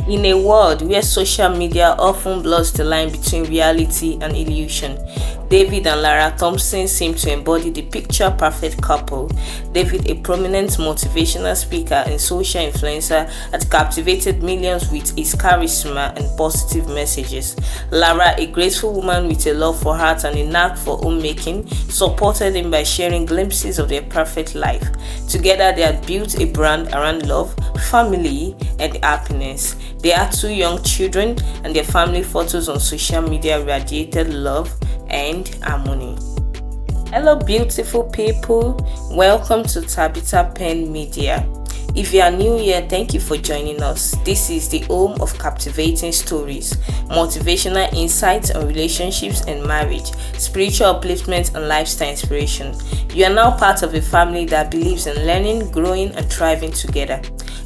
In a world where social media often blurs the line between reality and illusion, David and Lara Thompson seem to embody the picture perfect couple. David, a prominent motivational speaker and social influencer, had captivated millions with his charisma and positive messages. Lara, a graceful woman with a love for art and a knack for homemaking, supported him by sharing glimpses of their perfect life. Together, they had built a brand around love, family, and happiness. They had 2 young children, and their family photos on social media radiated love and harmony. Hello, beautiful people. Welcome to Tabitha Pen Media. If you are new here, thank you for joining us. This is the home of captivating stories, motivational insights on relationships and marriage, spiritual upliftment and lifestyle inspiration. You are now part of a family that believes in learning, growing, and thriving together.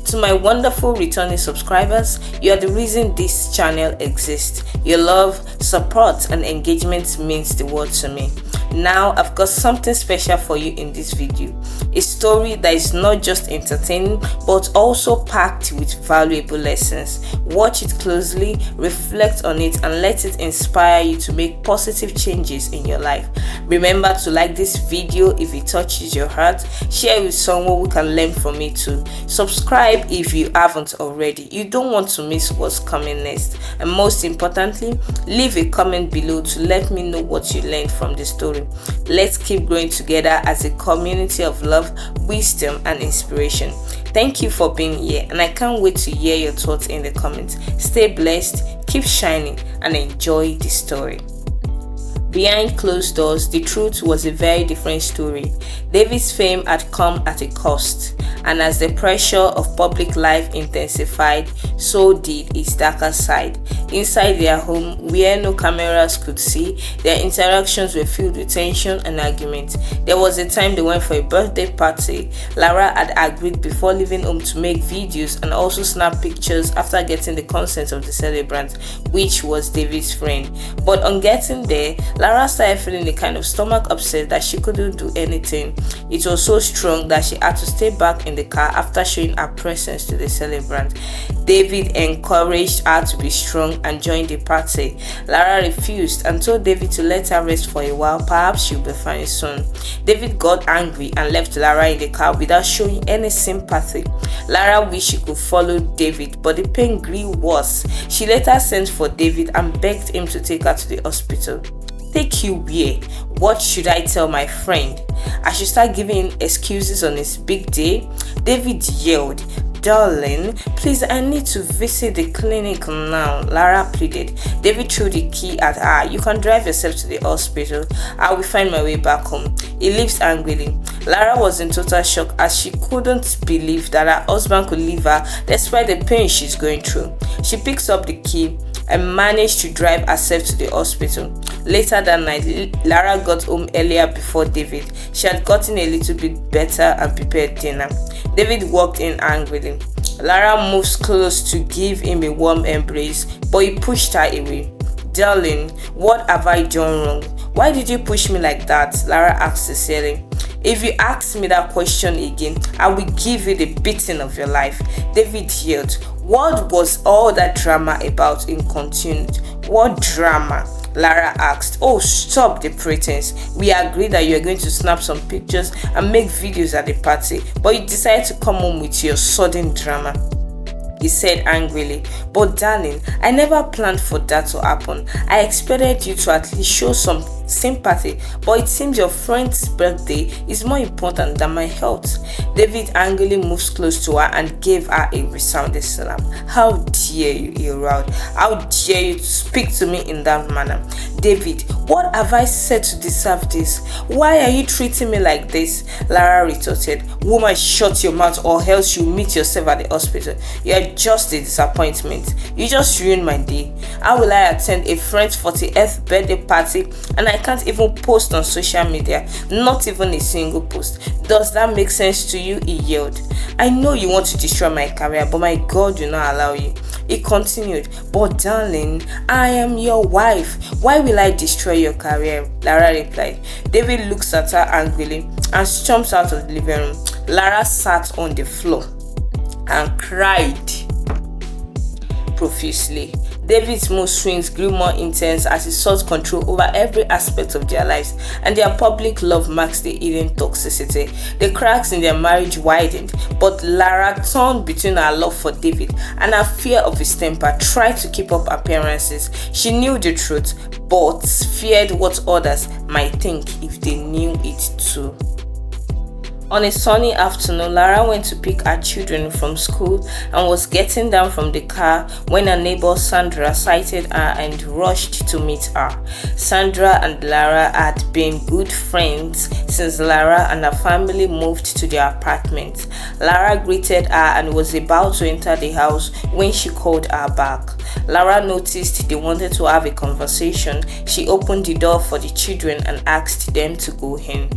To my wonderful returning subscribers, you are the reason this channel exists. Your love, support, and engagement means the world to me. Now, I've got something special for you in this video. A story that is not just entertaining, but also packed with valuable lessons. Watch it closely, reflect on it, and let it inspire you to make positive changes in your life. Remember to like this video if it touches your heart. Share with someone who can learn from it too. Subscribe if you haven't already. You don't want to miss what's coming next. And most importantly, leave a comment below to let me know what you learned from the story. Let's keep growing together as a community of love, wisdom, and inspiration. Thank you for being here, and I can't wait to hear your thoughts in the comments. Stay blessed, keep shining, and enjoy the story. Behind closed doors, the truth was a very different story. David's fame had come at a cost, and as the pressure of public life intensified, so did his darker side. Inside their home, where no cameras could see, their interactions were filled with tension and argument. There was a time they went for a birthday party. Lara had agreed before leaving home to make videos and also snap pictures after getting the consent of the celebrant, which was David's friend. But on getting there, Lara started feeling a kind of stomach upset that she couldn't do anything. It was so strong that she had to stay back in the car after showing her presence to the celebrant. David encouraged her to be strong and join the party. Lara refused and told David to let her rest for a while, perhaps she'll be fine soon. David got angry and left Lara in the car without showing any sympathy. Lara wished she could follow David, but the pain grew worse. She later sent for David and begged him to take her to the hospital. Take you where? What should I tell my friend? I should start giving him excuses on his big day? David yelled. Darling, please, I need to visit the clinic now, Lara pleaded. David threw the key at her. You can drive yourself to the hospital. I will find my way back home. He leaves angrily. Lara was in total shock as she couldn't believe that her husband could leave her despite the pain she's going through. She picks up the key and managed to drive herself to the hospital. Later that night, Lara got home earlier before David. She had gotten a little bit better and prepared dinner. David walked in angrily. Lara moves close to give him a warm embrace, but he pushed her away. Darling, what have I done wrong? Why did you push me like that? Lara asked sincerely. If you ask me that question again, I will give you the beating of your life. David yelled. What was all that drama about? He continued. What drama? Lara asked. Oh, stop the pretense. We agreed that you are going to snap some pictures and make videos at the party, but you decided to come home with your sudden drama. He said angrily. But darling, I never planned for that to happen. I expected you to at least show some sympathy, but it seems your friend's birthday is more important than my health. David angrily moves close to her and gave her a resounding slap. How dare you, he roared. How dare you speak to me in that manner? David, what have I said to deserve this? Why are you treating me like this? Lara retorted. Woman, shut your mouth or else you meet yourself at the hospital. You are just a disappointment. You just ruined my day. How will I attend a friend's 40th birthday party and I can't even post on social media? Not even a single post. Does that make sense to you? He yelled. I know you want to destroy my career, but my God will not allow you. He continued, but darling, I am your wife. Why will I destroy your career? Lara replied. David looks at her angrily and storms out of the living room. Lara sat on the floor and cried. profusely. David's mood swings grew more intense as he sought control over every aspect of their lives, and their public love marks the hidden toxicity. The cracks in their marriage widened, but Lara, torn between her love for David and her fear of his temper, tried to keep up appearances. She knew the truth, but feared what others might think if they knew it too. On a sunny afternoon, Lara went to pick her children from school and was getting down from the car when her neighbor Sandra sighted her and rushed to meet her. Sandra and Lara had been good friends since Lara and her family moved to their apartment. Lara greeted her and was about to enter the house when she called her back. Lara noticed they wanted to have a conversation. She opened the door for the children and asked them to go in.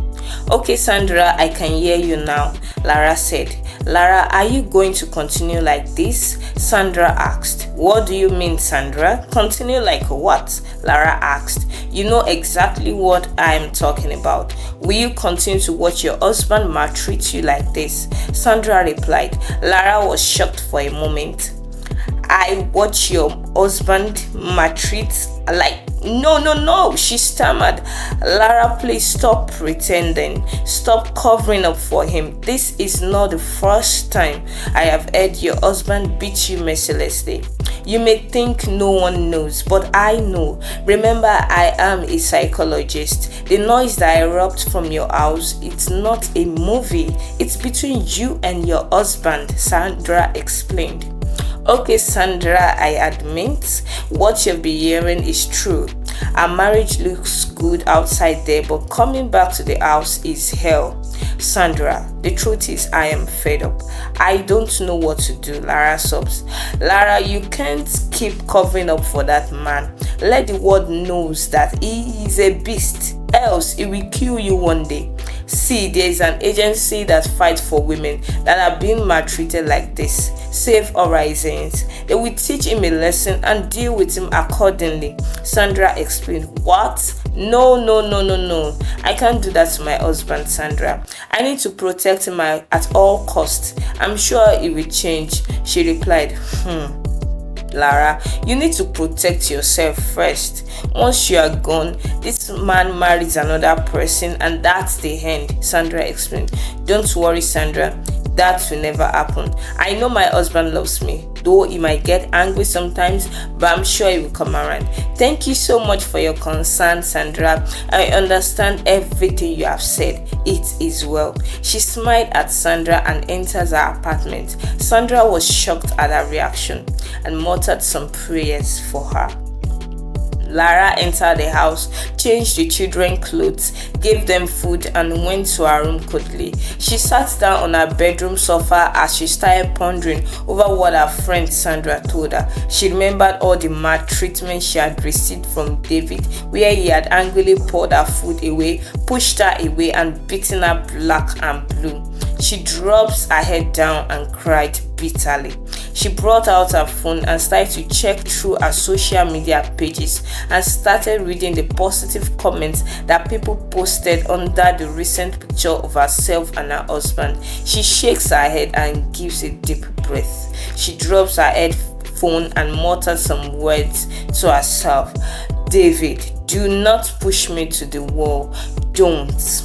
"Okay, Sandra, I can hear you now," Lara said. "Lara, are you going to continue like this?" Sandra asked. "What do you mean, Sandra? Continue like what?" Lara asked. "You know exactly what I am talking about. Will you continue to watch your husband maltreat you like this?" Sandra replied. Lara was shocked for a moment. "I watch your husband maltreat like no," she stammered. "Lara, please stop pretending. Stop covering up for him. This is not the first time I have heard your husband beat you mercilessly. You may think no one knows, but I know. Remember, I am a psychologist. The noise that erupts from your house, it's not a movie. It's between you and your husband," Sandra explained. "Okay, Sandra, I admit what you've been hearing is true. Our marriage looks good outside there, but coming back to the house is hell." "Sandra, the truth is I am fed up. I don't know what to do," Lara sobs. "Lara, you can't keep covering up for that man. Let the world knows that he is a beast, else he will kill you one day. See, there is an agency that fights for women that are being maltreated like this. Save Horizons. They will teach him a lesson and deal with him accordingly," Sandra explained. "What? No. I can't do that to my husband, Sandra. I need to protect him at all costs. I'm sure he will change," she replied. "Lara, you need to protect yourself first. Once you are gone, this man marries another person and that's the end," Sandra explained. "Don't worry, Sandra. That will never happen. I know my husband loves me, though he might get angry sometimes, but I'm sure he will come around." "Thank you so much for your concern, Sandra. I understand everything you have said. It is well." She smiled at Sandra and entered her apartment. Sandra was shocked at her reaction and muttered some prayers for her. Lara entered the house, changed the children's clothes, gave them food, and went to her room quickly. She sat down on her bedroom sofa as she started pondering over what her friend Sandra told her. She remembered all the maltreatment she had received from David, where he had angrily poured her food away, pushed her away, and beaten her black and blue. She dropped her head down and cried bitterly. She brought out her phone and started to check through her social media pages and started reading the positive comments that people posted under the recent picture of herself and her husband. She shakes her head and gives a deep breath. She drops her headphone and mutters some words to herself. "David, do not push me to the wall. Don't."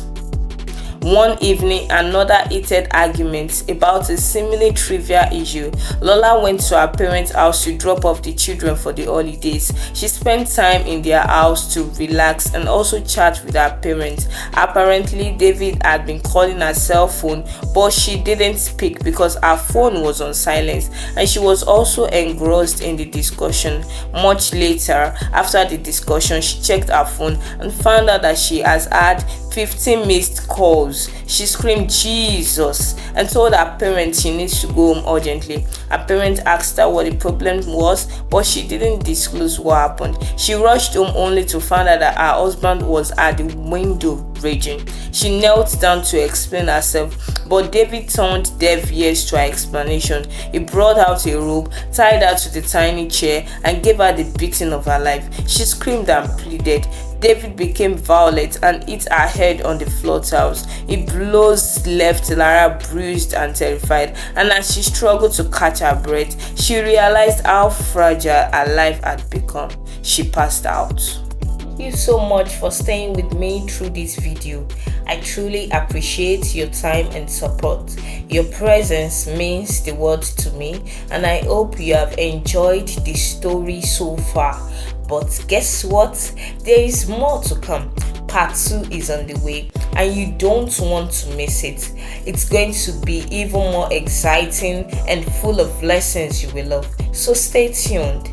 One evening, another heated argument about a seemingly trivial issue. Lola went to her parents' house to drop off the children for the holidays. She spent time in their house to relax and also chat with her parents. Apparently, David had been calling her cell phone, but she didn't speak because her phone was on silence, and she was also engrossed in the discussion. Much later, after the discussion, she checked her phone and found out that she has had 15 missed calls. She screamed "Jesus" and told her parents she needs to go home urgently. Her parents asked her what the problem was, but she didn't disclose what happened. She rushed home only to find out that her husband was at the window raging. She knelt down to explain herself, but David turned deaf ears to her explanation. He brought out a rope, tied her to the tiny chair, and gave her the beating of her life. She screamed and pleaded, David became violent and hit her head on the floor tiles. His blows left Lara bruised and terrified, and as she struggled to catch her breath, she realized how fragile her life had become. She passed out. Thank you so much for staying with me through this video. I truly appreciate your time and support. Your presence means the world to me, and I hope you have enjoyed the story so far. But guess what? There is more to come. Part 2 is on the way, and you don't want to miss it. It's going to be even more exciting and full of lessons you will love. So stay tuned.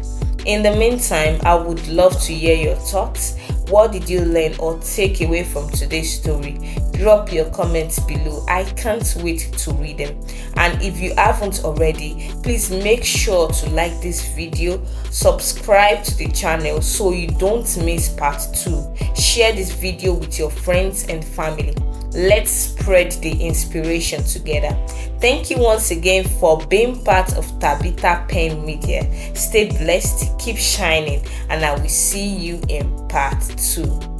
In the meantime, I would love to hear your thoughts. What did you learn or take away from today's story? Drop your comments below. I can't wait to read them. And if you haven't already, please make sure to like this video, subscribe to the channel so you don't miss part 2. Share this video with your friends and family. Let's spread the inspiration together. Thank you once again for being part of Tabitha Pen Media. Stay blessed, keep shining, and I will see you in part 2.